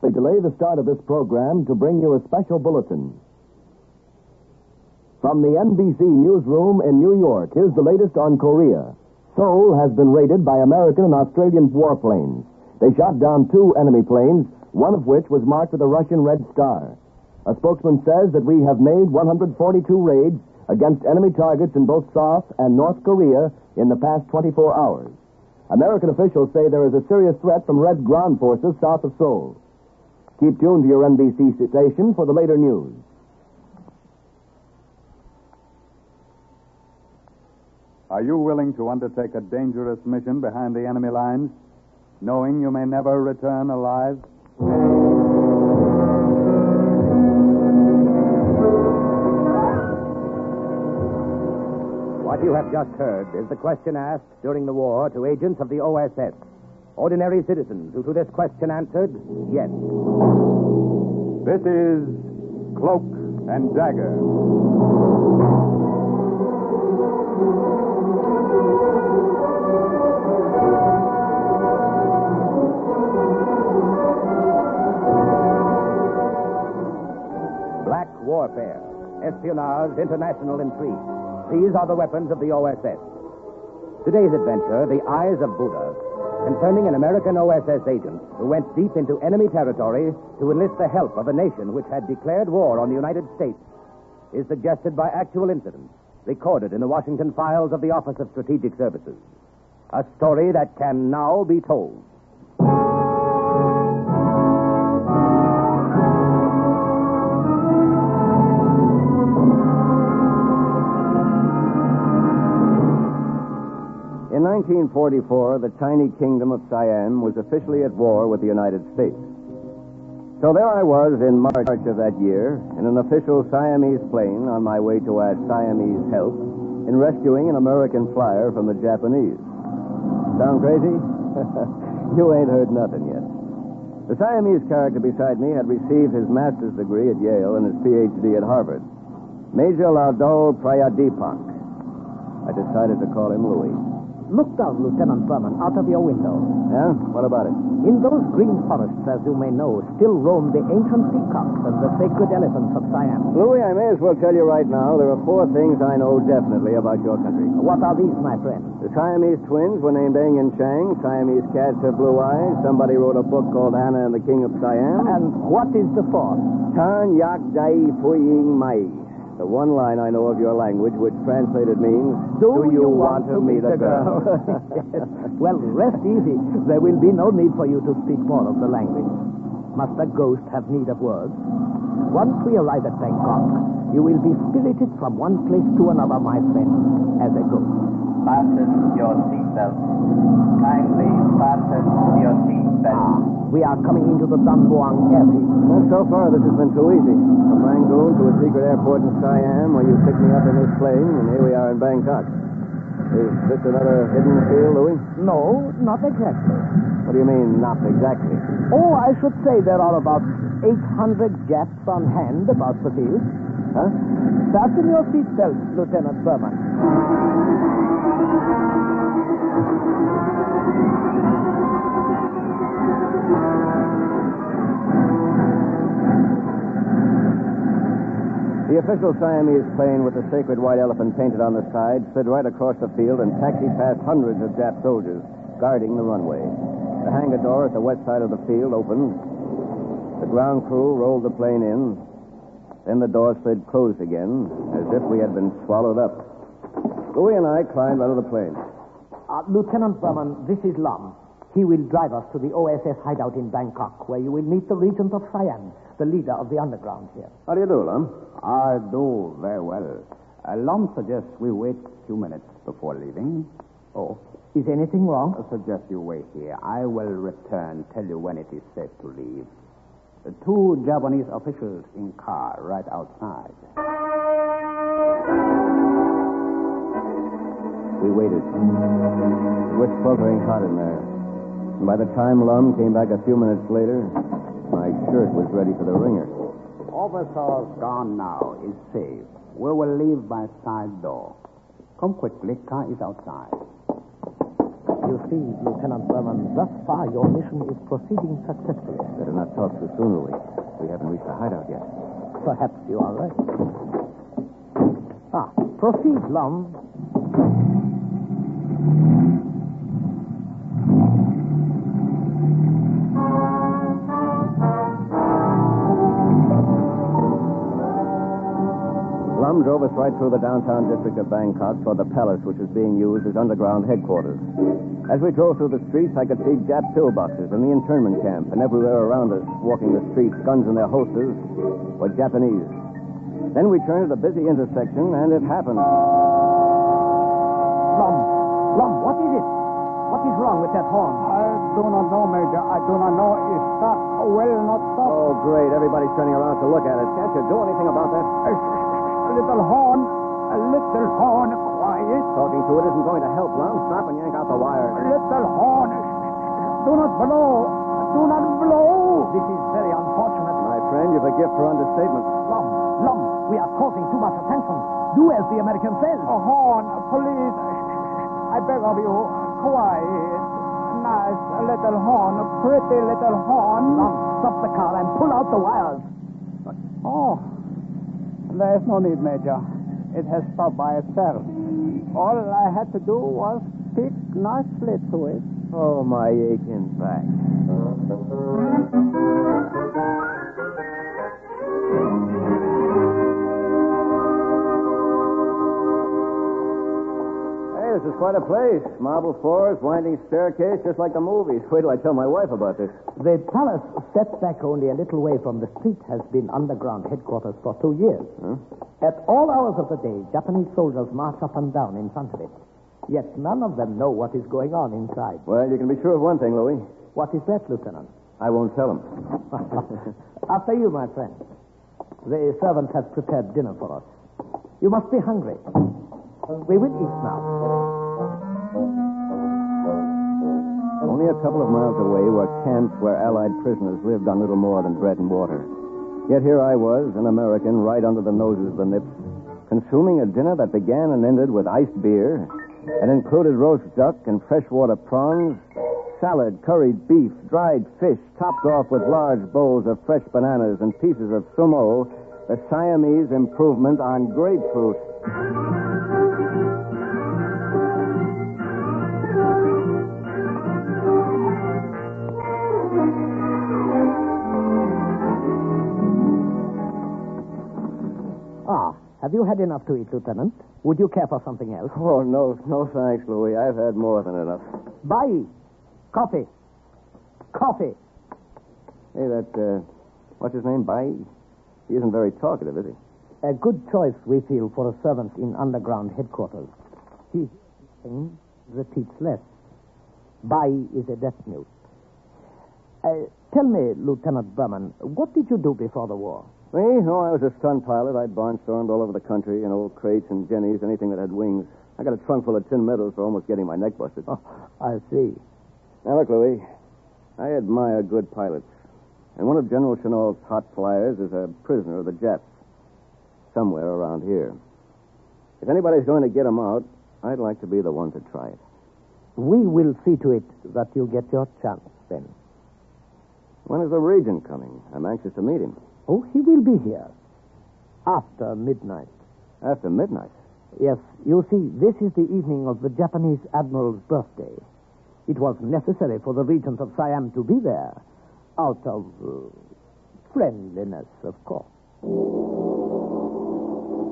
We delay the start of this program to bring you a special bulletin. From the NBC newsroom in New York, here's the latest on Korea. Seoul has been raided by American and Australian warplanes. They shot down 2 enemy planes, one of which was marked with a Russian red star. A spokesman says that we have made 142 raids against enemy targets in both South and North Korea in the past 24 hours. American officials say there is a serious threat from Red ground forces south of Seoul. Keep tuned to your NBC station for the later news. Are you willing to undertake a dangerous mission behind the enemy lines, knowing you may never return alive? What you have just heard is the question asked during the war to agents of the OSS. Ordinary citizens who to this question answered, yes. This is Cloak and Dagger. Black warfare, espionage, international intrigue. These are the weapons of the OSS. Today's adventure, The Eyes of Buddah, concerning an American OSS agent who went deep into enemy territory to enlist the help of a nation which had declared war on the United States, is suggested by actual incidents recorded in the Washington files of the Office of Strategic Services. A story that can now be told. In 1944, the tiny kingdom of Siam was officially at war with the United States. So there I was in March of that year, in an official Siamese plane on my way to ask Siamese help in rescuing an American flyer from the Japanese. Sound crazy? You ain't heard nothing yet. The Siamese character beside me had received his master's degree at Yale and his Ph.D. at Harvard. Major Laudol Prayadipak. I decided to call him Louis. Look down, Lieutenant Berman, out of your window. Yeah? What about it? In those green forests, as you may know, still roam the ancient peacocks and the sacred elephants of Siam. Louis, I may as well tell you right now, there are 4 things I know definitely about your country. What are these, my friend? The Siamese twins were named Eng and Chang. Siamese cats have blue eyes. Somebody wrote a book called Anna and the King of Siam. And what is the 4th? Tan Yak Dai Fuying Mai. The one line I know of your language, which translated means, Do you want to meet a girl? Yes. Well, rest easy. There will be no need for you to speak more of the language. Must a ghost have need of words? Once we arrive at Bangkok, you will be spirited from one place to another, my friend, as a ghost. Fasten your seatbelt. Kindly fasten your seatbelt. We are coming into the Danbuang airfield. Well, so far, this has been too easy. From Rangoon to a secret airport in Siam, where you picked me up in this plane, and here we are in Bangkok. Is this another hidden field, Louis? No, not exactly. What do you mean, not exactly? Oh, I should say there are about 800 Japs on hand about the field. Huh? Fasten your seatbelt, Lieutenant Berman. The official Siamese plane with the sacred white elephant painted on the side slid right across the field and taxied past hundreds of Jap soldiers guarding the runway. The hangar door at the west side of the field opened. The ground crew rolled the plane in. Then the door slid closed again, as if we had been swallowed up. Louis and I climbed out of the plane. Lieutenant Berman, this is Lam. He will drive us to the OSS hideout in Bangkok, where you will meet the regent of Siam, the leader of the underground here. How do you do, Lam? I do very well. Lom suggests we wait a few minutes before leaving. Oh, is anything wrong? I suggest you wait here. I will return, tell you when it is safe to leave. 2 Japanese officials in car right outside. We waited. It was sweltering hot in there. And by the time Lum came back a few minutes later, my shirt was ready for the wringer. Officers gone now is safe. We will leave by side door. Come quickly, car is outside. You see, Lieutenant Berman, thus far your mission is proceeding successfully. Better not talk too soon, Louis. We haven't reached the hideout yet. Perhaps you are right. Proceed, Lum. Lum drove us right through the downtown district of Bangkok toward the palace, which is being used as underground headquarters. As we drove through the streets, I could see Jap pillboxes in the internment camp, and everywhere around us, walking the streets, guns in their holsters, were Japanese. Then we turned at a busy intersection, and it happened. Lum, what is it? What is wrong with that horn? I do not know, Major. I do not know. It's stuck. Will not stop. Oh, great. Everybody's turning around to look at it. Can't you do anything about that? A little horn. Quiet. Talking to it isn't going to help, Lum. Stop and yank out the wire. A little horn. Do not blow. Do not blow. This is very unfortunate. My friend, you've a gift for understatement. Lum, we are causing too much attention. Do as the American says. A horn. Please. I beg of you. Quiet. Nice little horn. Pretty little horn. Lum, stop the car and pull out the wires. Oh. There's no need, Major. It has stopped by itself. All I had to do was stick nicely to it. Oh, my aching back. Hey, this is quite a place. Marble floors, winding staircase, just like the movies. Wait till I tell my wife about this. The palace, set back only a little way from the street, has been underground headquarters for 2 years. Huh? At all hours of the day, Japanese soldiers march up and down in front of it. Yet none of them know what is going on inside. Well, you can be sure of one thing, Louis. What is that, Lieutenant? I won't tell him. After you, my friend. The servants have prepared dinner for us. You must be hungry. We will eat now. Only a couple of miles away were camps where Allied prisoners lived on little more than bread and water. Yet here I was, an American, right under the noses of the Nips, consuming a dinner that began and ended with iced beer and included roast duck and freshwater prawns, salad, curried beef, dried fish, topped off with large bowls of fresh bananas and pieces of sumo, the Siamese improvement on grapefruit. Have you had enough to eat, Lieutenant? Would you care for something else? Oh, no thanks, Louis. I've had more than enough. Bye. Coffee. Hey, what's his name, Bai? He isn't very talkative, is he? A good choice, we feel, for a servant in underground headquarters. He repeats less. Bai is a deaf mute. Tell me, Lieutenant Berman, what did you do before the war? Me? Oh, I was a stunt pilot. I barnstormed all over the country in old crates and jennies, anything that had wings. I got a trunk full of tin medals for almost getting my neck busted. Oh, I see. Now, look, Louis, I admire good pilots. And one of General Chennault's hot flyers is a prisoner of the Japs. Somewhere around here. If anybody's going to get him out, I'd like to be the one to try it. We will see to it that you get your chance, then. When is the Regent coming? I'm anxious to meet him. Oh, he will be here. After midnight. After midnight? Yes, you see, this is the evening of the Japanese Admiral's birthday. It was necessary for the Regent of Siam to be there. Out of friendliness, of course.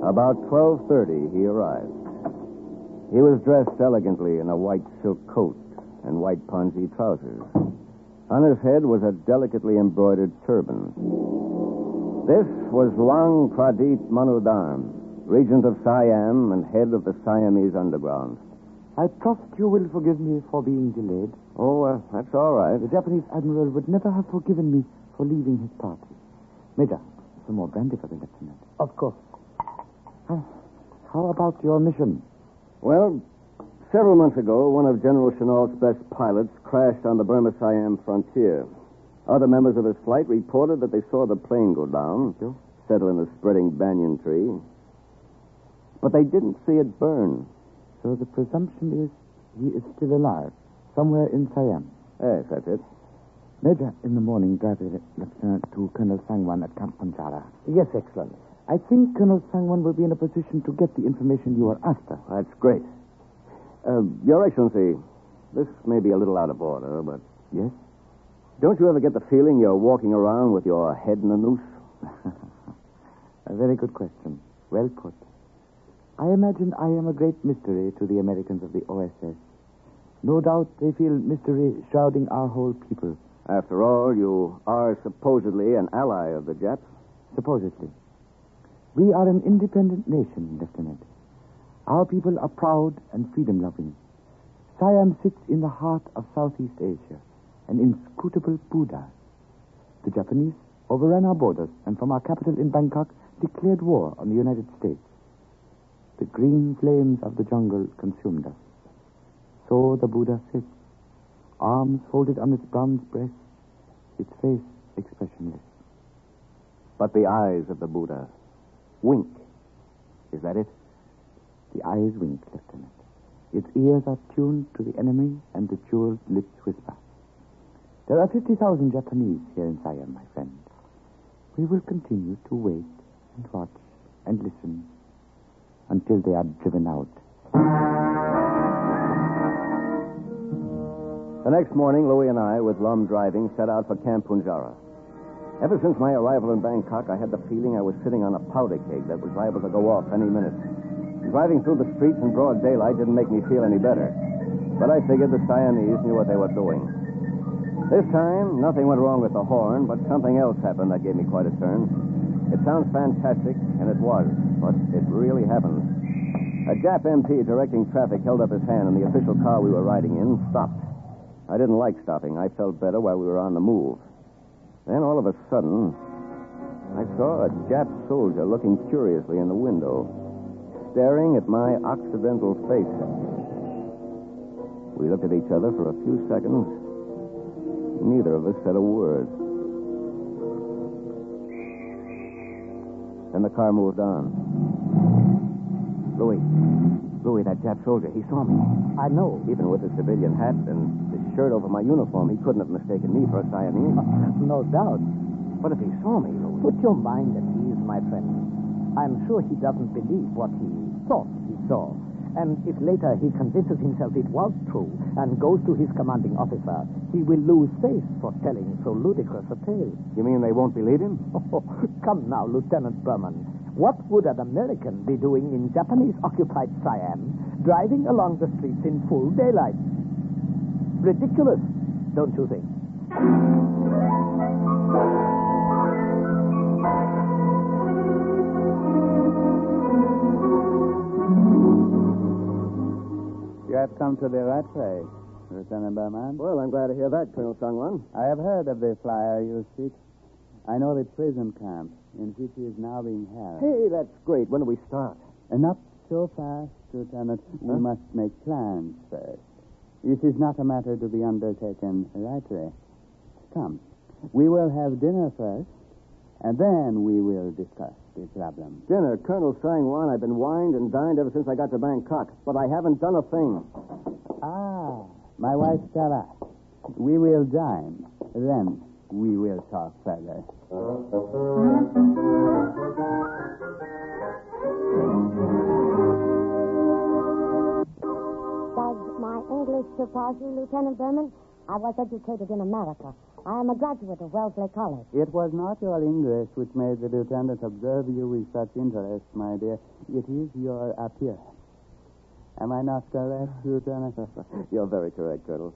About 12:30, he arrived. He was dressed elegantly in a white silk coat and white pongee trousers. On his head was a delicately embroidered turban. This was Luang Pradip Manudharm, Regent of Siam and head of the Siamese underground. I trust you will forgive me for being delayed. Oh, that's all right. The Japanese admiral would never have forgiven me for leaving his party. Major, some more brandy for the lieutenant. Of course. How about your mission? Well, several months ago, one of General Chennault's best pilots crashed on the Burma-Siam frontier. Other members of his flight reported that they saw the plane go down, settle in a spreading banyan tree. But they didn't see it burn. So the presumption is he is still alive. somewhere in Siam. Yes, that's it. Major, in the morning, drive the lieutenant to Colonel Sangwan at Camp Panjara. Yes, Excellency. I think Colonel Sangwan will be in a position to get the information you are after. That's great. Your Excellency, this may be a little out of order, but... Yes? Don't you ever get the feeling you're walking around with your head in a noose? A very good question. Well put. I imagine I am a great mystery to the Americans of the OSS. No doubt they feel mystery shrouding our whole people. After all, you are supposedly an ally of the Japs. Supposedly. We are an independent nation, Lieutenant. Our people are proud and freedom-loving. Siam sits in the heart of Southeast Asia, an inscrutable Buddah. The Japanese overran our borders and from our capital in Bangkok declared war on the United States. The green flames of the jungle consumed us. So the Buddha sits, arms folded on its bronze breast, its face expressionless. But the eyes of the Buddha wink. Is that it? The eyes wink, Lieutenant. Its ears are tuned to the enemy, and the jeweled lips whisper. There are 50,000 Japanese here in Siam, my friend. We will continue to wait and watch and listen until they are driven out. The next morning, Louis and I, with Lum driving, set out for Camp Punjara. Ever since my arrival in Bangkok, I had the feeling I was sitting on a powder keg that was liable to go off any minute. Driving through the streets in broad daylight didn't make me feel any better. But I figured the Siamese knew what they were doing. This time, nothing went wrong with the horn, but something else happened that gave me quite a turn. It sounds fantastic, and it was, but it really happened. A Jap MP directing traffic held up his hand, and the official car we were riding in stopped. I didn't like stopping. I felt better while we were on the move. Then, all of a sudden, I saw a Jap soldier looking curiously in the window, staring at my Occidental face. We looked at each other for a few seconds. Neither of us said a word. Then the car moved on. Louis, that Jap soldier, he saw me. I know. Even with his civilian hat and his shirt over my uniform, he couldn't have mistaken me for a Siamese. No doubt. But if he saw me, Louis... Put your mind at ease, my friend. I'm sure he doesn't believe what he thought he saw. And if later he convinces himself it was true and goes to his commanding officer, he will lose face for telling so ludicrous a tale. You mean they won't believe him? Oh, come now, Lieutenant Berman. What would an American be doing in Japanese-occupied Siam, driving along the streets in full daylight? Ridiculous, don't you think? You have come to the right place, Lieutenant Berman. Well, I'm glad to hear that, Colonel Sangwan. I have heard of the flyer you seek. I know the prison camp in which he is now being held. Hey, that's great. When do we start? Not so fast, Lieutenant. We must make plans first. This is not a matter to be undertaken lightly. Come, we will have dinner first, and then we will discuss the problem. Dinner, Colonel Sangwan. I've been wined and dined ever since I got to Bangkok, but I haven't done a thing. Ah, my wife Sarah. We will dine. Then we will talk further. Does my English surprise you, Lieutenant Berman? I was educated in America. I am a graduate of Wellesley College. It was not your English which made the lieutenant observe you with such interest, my dear. It is your appearance. Am I not correct, Lieutenant? You're very correct, Colonel.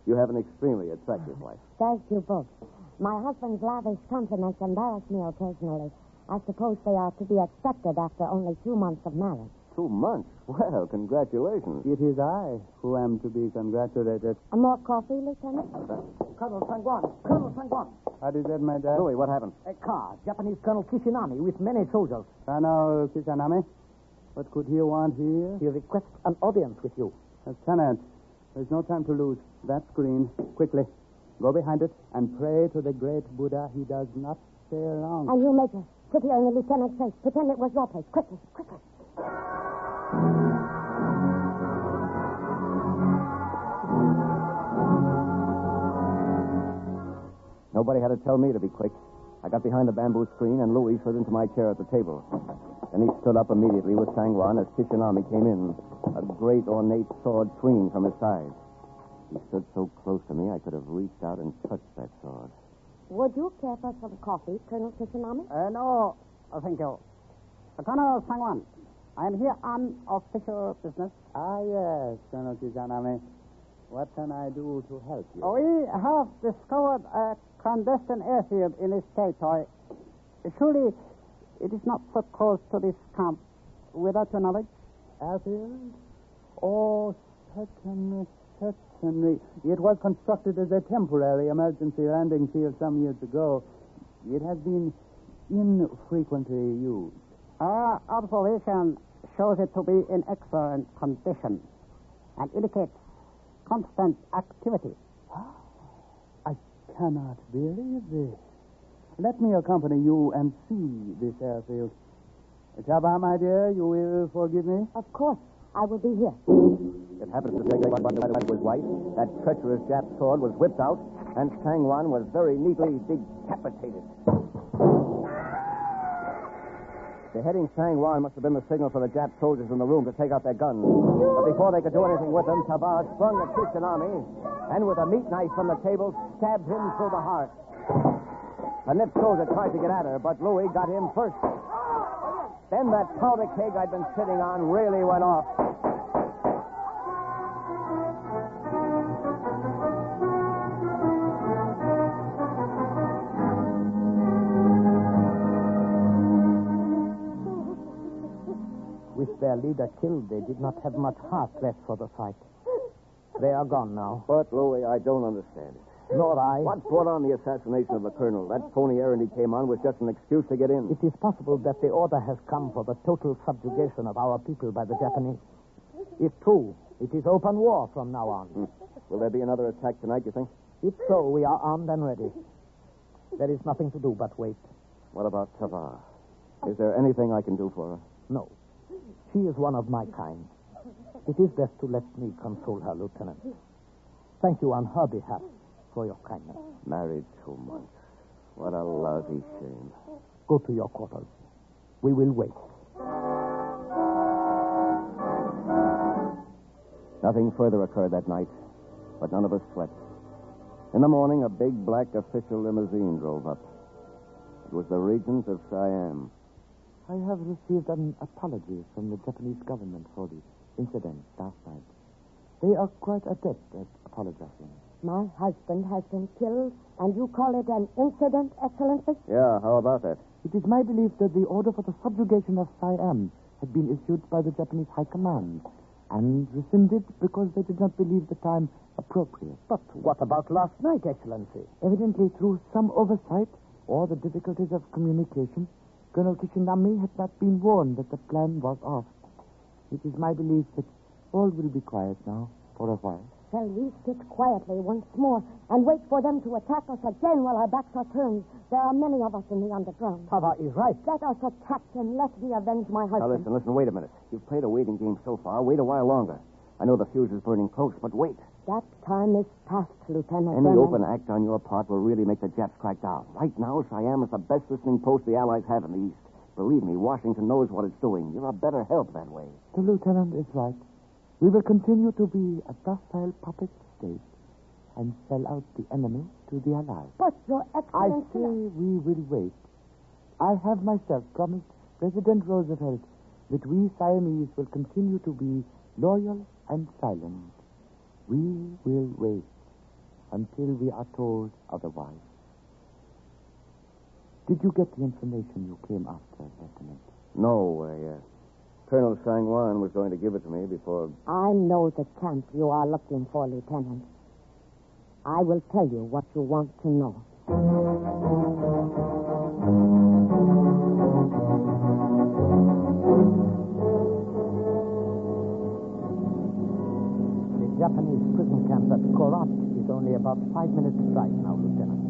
You have an extremely attractive wife. Thank you both. My husband's lavish compliments embarrass me occasionally. I suppose they are to be expected after only 2 months of marriage. 2 months? Well, congratulations. It is I who am to be congratulated. More coffee, Lieutenant? Colonel Sangwan. How did that, my dear? Louis, what happened? A car, Japanese Colonel Kishinami with many soldiers. Colonel Kisanami? What could he want here? He requests an audience with you. Lieutenant, there's no time to lose. That screen, quickly. Go behind it and pray to the great Buddha he does not stay long. And you, Major, sit here in the lieutenant's place. Pretend it was your place. Quickly. Nobody had to tell me to be quick. I got behind the bamboo screen, and Louis slid into my chair at the table. Then he stood up immediately with Sangwan as Kishinami came in, a great ornate sword swinging from his side. He stood so close to me, I could have reached out and touched that sword. Would you care for some coffee, Colonel Kishinami? No, thank you. Colonel Sangwan, I am here on official business. Ah, yes, Colonel Kishinami. What can I do to help you? We have discovered a clandestine airfield in this territory. Surely it is not so close to this camp without your knowledge? Airfield? Oh, certainly. It was constructed as a temporary emergency landing field some years ago. It has been infrequently used. Our observation shows it to be in excellent condition and indicates constant activity. I cannot believe this. Let me accompany you and see this airfield. Chaba, my dear, you will forgive me? Of course. I will be here. It happened to take Buddah was white. That treacherous Jap sword was whipped out, and Sangwan was very neatly decapitated. Beheading Sangwan must have been the signal for the Jap soldiers in the room to take out their guns. But before they could do anything with them, Tabar sprung at Kishinami, and with a meat knife from the table, stabbed him through the heart. The nipped soldier tried to get at her, but Louis got him first. Then that powder keg I'd been sitting on really went off. With their leader killed, they did not have much heart left for the fight. They are gone now. But, Louis, I don't understand it. Nor I. What brought on the assassination of the colonel? That phony errand he came on was just an excuse to get in. It is possible that the order has come for the total subjugation of our people by the Japanese. If true, it is open war from now on. Will there be another attack tonight, you think? If so, we are armed and ready. There is nothing to do but wait. What about Tavar? Is there anything I can do for her? No. She is one of my kind. It is best to let me console her, Lieutenant. Thank you on her behalf for your kindness. Married 2 months. What a lousy shame. Go to your quarters. We will wait. Nothing further occurred that night, but none of us slept. In the morning, a big black official limousine drove up. It was the Regent of Siam. I have received an apology from the Japanese government for the incident last night. They are quite adept at apologizing. My husband has been killed, and you call it an incident, Excellency? Yeah, how about that? It is my belief that the order for the subjugation of Siam had been issued by the Japanese High Command and rescinded because they did not believe the time appropriate. But what about last night, Excellency? Evidently, through some oversight or the difficulties of communication, Colonel Kishinami had not been warned that the plan was off. It is my belief that all will be quiet now for a while. Shall we sit quietly once more and wait for them to attack us again while our backs are turned? There are many of us in the underground. Tava is right. Let us attack them. Let me avenge my Now, husband. listen, wait a minute. You've played a waiting game so far. Wait a while longer. I know the fuse is burning close, but wait. That time is past, Lieutenant. Any Vernon. open act on your part will really make the Japs crack down. Right now, Siam is the best listening post the Allies have in the East. Believe me, Washington knows what it's doing. You're a better help that way. The lieutenant is right. We will continue to be a docile puppet state and sell out the enemy to the Allies. But, Your I Excellency... say we will wait. I have myself promised President Roosevelt that we Siamese will continue to be loyal and silent. We will wait until we are told otherwise. Did you get the information you came after, Lieutenant? No, Colonel Sangwan was going to give it to me before... I know the camp you are looking for, Lieutenant. I will tell you what you want to know. The Japanese prison camp at Korat is only about 5 minutes' drive now, Lieutenant.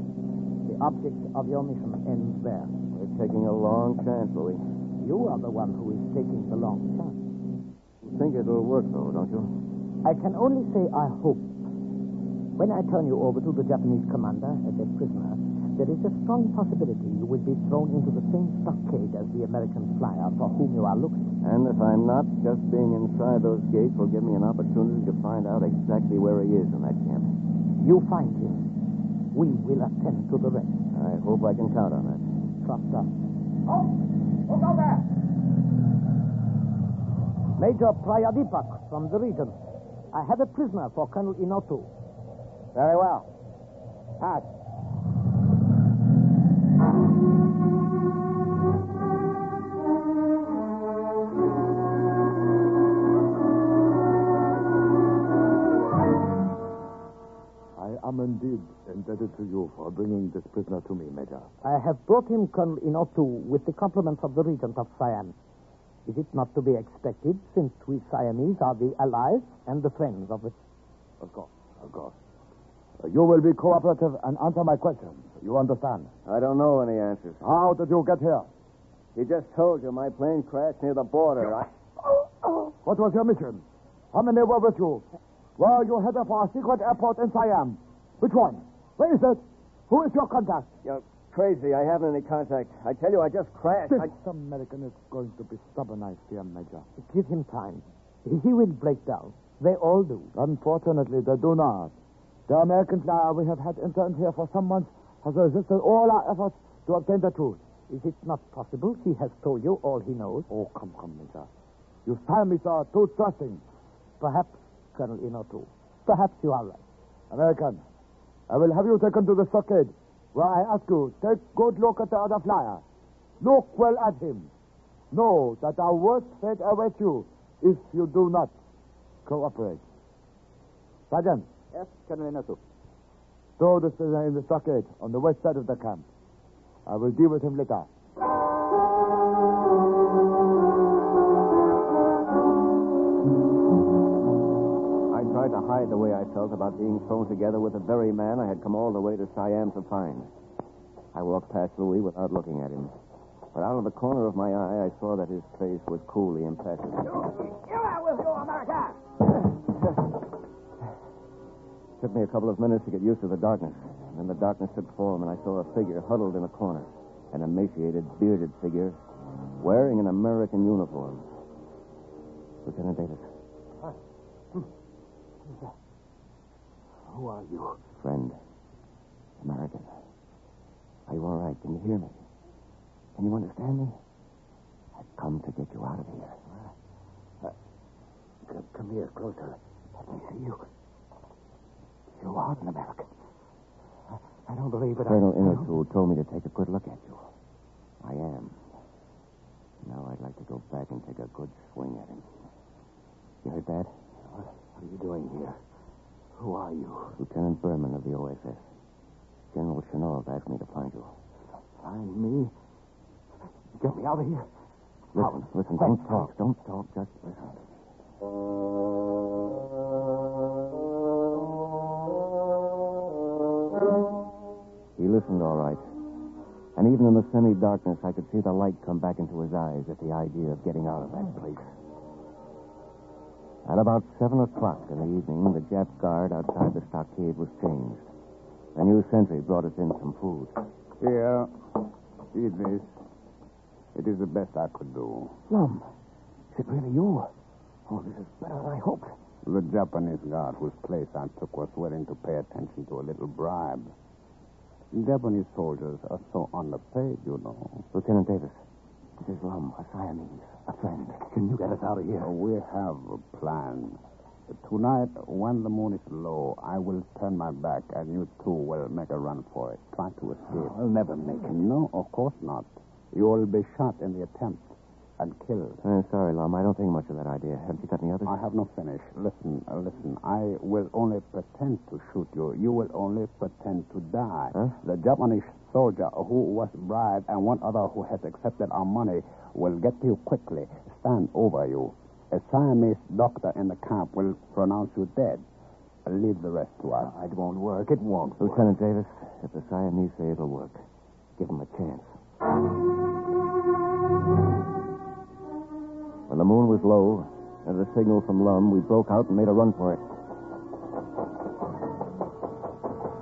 The object of your mission ends there. We're taking a long chance, Louis. You are the one who is taking the long chance. You think it'll work, though, don't you? I can only say I hope. When I turn you over to the Japanese commander as a prisoner, There is a strong possibility you will be thrown into the same stockade as the American flyer for whom you are looking. And if I'm not, just being inside those gates will give me an opportunity to find out exactly where he is in that camp. You find him. We will attend to the rest. I hope I can count on that. Trust us. Oh, look out there! Major Prayadipak from the region. I have a prisoner for Colonel Inotu. Very well. Pass. I am indeed indebted to you for bringing this prisoner to me, Major. I have brought him, Colonel Inotu, with the compliments of the Regent of Siam. Is it not to be expected, since we Siamese are the allies and the friends of the... Of course, of course. You will be cooperative and answer my questions. You understand? I don't know any answers. How did you get here? He just told you my plane crashed near the border. What was your mission? How many were with you? Were you headed for a secret airport in Siam? Which one? Where is it? Who is your contact? You're crazy. I haven't any contact. I tell you, I just crashed. This American is going to be stubborn, I fear, Major. Give him time. He will break down. They all do. Unfortunately, they do not. The American flyer we have had interned here for some months has resisted all our efforts to obtain the truth. Is it not possible he has told you all he knows? Oh, come, Major. You Siamese are too trusting. Perhaps, Colonel Inotu. Perhaps you are right. American, I will have you taken to the stockade, where I ask you, take good look at the other flyer. Look well at him. Know that our worst fate awaits you if you do not cooperate. Sergeant. Yes, Colonel Inotu. Throw this prisoner in the stockade on the west side of the camp. I will deal with him later. I tried to hide the way I felt about being thrown together with the very man I had come all the way to Siam to find. I walked past Louis without looking at him. But out of the corner of my eye, I saw that his face was coolly impassive. You out with you, America! It took me a couple of minutes to get used to the darkness. And then the darkness took form, and I saw a figure huddled in a corner. An emaciated, bearded figure, wearing an American uniform. Lieutenant Davis. Hi. Who are you? Friend. American. Are you all right? Can you hear me? Can you understand me? I've come to get you out of here. Come here, closer. Let me see you. You are an American. I don't believe it. Colonel Inotu told me to take a good look at you. I am. Now I'd like to go back and take a good swing at him. You heard that? What are you doing here? Who are you? Lieutenant Berman of the OSS. General Chenov asked me to find you. Find me? Get me out of here. Listen, don't talk. Don't talk. Just listen. He listened all right. And even in the semi-darkness, I could see the light come back into his eyes at the idea of getting out of that place. At about 7 o'clock in the evening, the Jap guard outside the stockade was changed. A new sentry brought us in some food. Here, eat this. It is the best I could do. Lum, is it really you? Oh, this is better than I hoped. The Japanese guard whose place I took was willing to pay attention to a little bribe. Japanese soldiers are so underpaid, you know. Lieutenant Davis, this is Lum, a Siamese, a friend. Can you get us out of here? We have a plan. Tonight, when the moon is low, I will turn my back and you two will make a run for it. Try to escape. I'll never make it. No, of course not. You will be shot in the attempt and killed. Sorry, Lum. I don't think much of that idea. Haven't you got any others? I have not finished. Listen. I will only pretend to shoot you. You will only pretend to die. Huh? The Japanese soldier who was bribed and one other who has accepted our money will get to you quickly, stand over you. A Siamese doctor in the camp will pronounce you dead. Leave the rest to us. It won't work. It won't work. Lieutenant Davis, if the Siamese say it'll work, give them a chance. When the moon was low, at a signal from Lum, we broke out and made a run for it.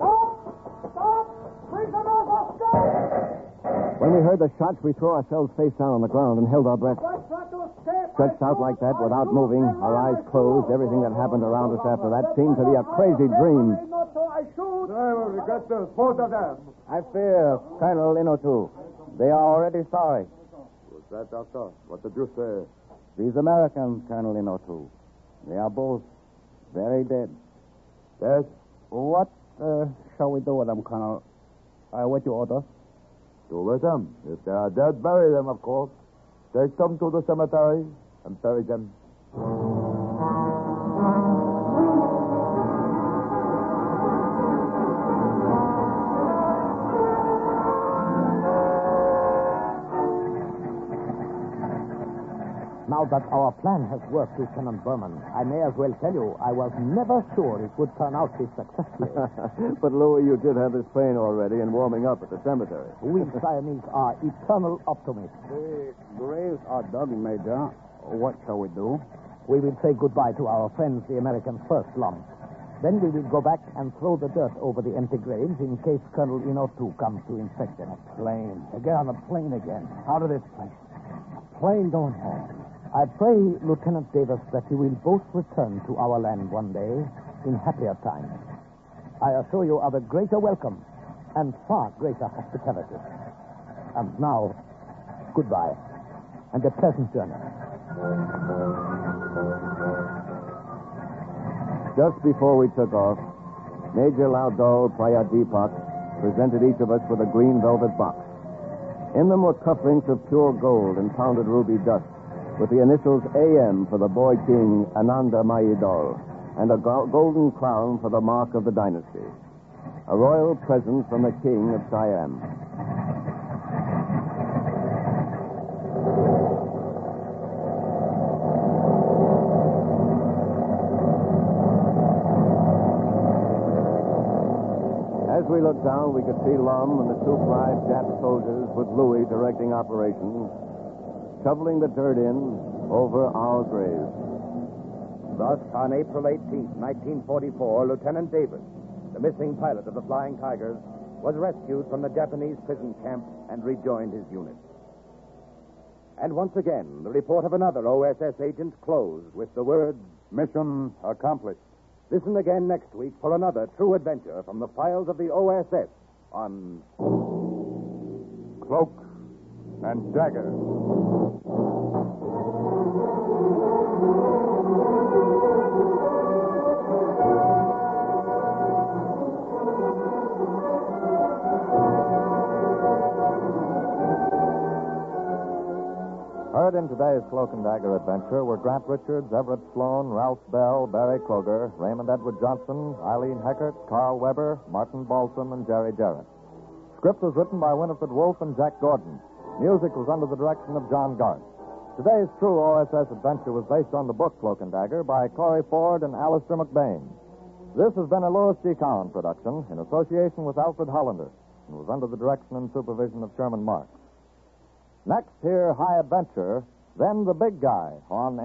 Stop! Stop! Bring them over! When we heard the shots, we threw ourselves face down on the ground and held our breath. Stretched out like that, without moving, our eyes closed, everything that happened around us after that seemed to be a crazy dream. We got both of them. I fear Colonel Inotu. They are already sorry. Who's that, Doctor? What did you say? These Americans, Colonel Inotu. They are both very dead. Yes? What shall we do with them, Colonel? I await your order. Do with them. If they are dead, bury them, of course. Take them to the cemetery and bury them. Now that our plan has worked, Lieutenant Berman, I may as well tell you I was never sure it would turn out this successfully. But, Louis, you did have this plane already and warming up at the cemetery. We Siamese are eternal optimists. The graves are dug, Major. What shall we do? We will say goodbye to our friends, the Americans, first, Lum. Then we will go back and throw the dirt over the empty graves in case Colonel Inotu comes to inspect them. Plane. Get on the plane again. Out of this place. Plane going home. I pray, Lieutenant Davis, that you will both return to our land one day in happier times. I assure you of a greater welcome and far greater hospitality. And now, goodbye, and a pleasant journey. Just before we took off, Major Laudol Prayadipak presented each of us with a green velvet box. In them were cufflinks of pure gold and pounded ruby dust, with the initials AM for the boy king Ananda Mayidol, and a golden crown for the mark of the dynasty. A royal present from the king of Siam. As we looked down, we could see Lum and the two brave Jap soldiers with Louis directing operations, shoveling the dirt in over our graves. Thus, on April 18th, 1944, Lieutenant Davis, the missing pilot of the Flying Tigers, was rescued from the Japanese prison camp and rejoined his unit. And once again, the report of another OSS agent closed with the words, Mission accomplished. listen again next week for another true adventure from the files of the OSS on Cloak and Dagger. Heard in today's Cloak and Dagger adventure were Grant Richards, Everett Sloan, Ralph Bell, Barry Kroger, Raymond Edward Johnson, Eileen Heckert, Carl Weber, Martin Balsam, and Jerry Jarrett. Script was written by Winifred Wolfe and Jack Gordon. Music was under the direction of John Garth. Today's true OSS adventure was based on the book Cloak and Dagger by Corey Ford and Alistair McBain. This has been a Louis G. Cowan production in association with Alfred Hollander and was under the direction and supervision of Sherman Marks. Next, hear High Adventure, then The Big Guy on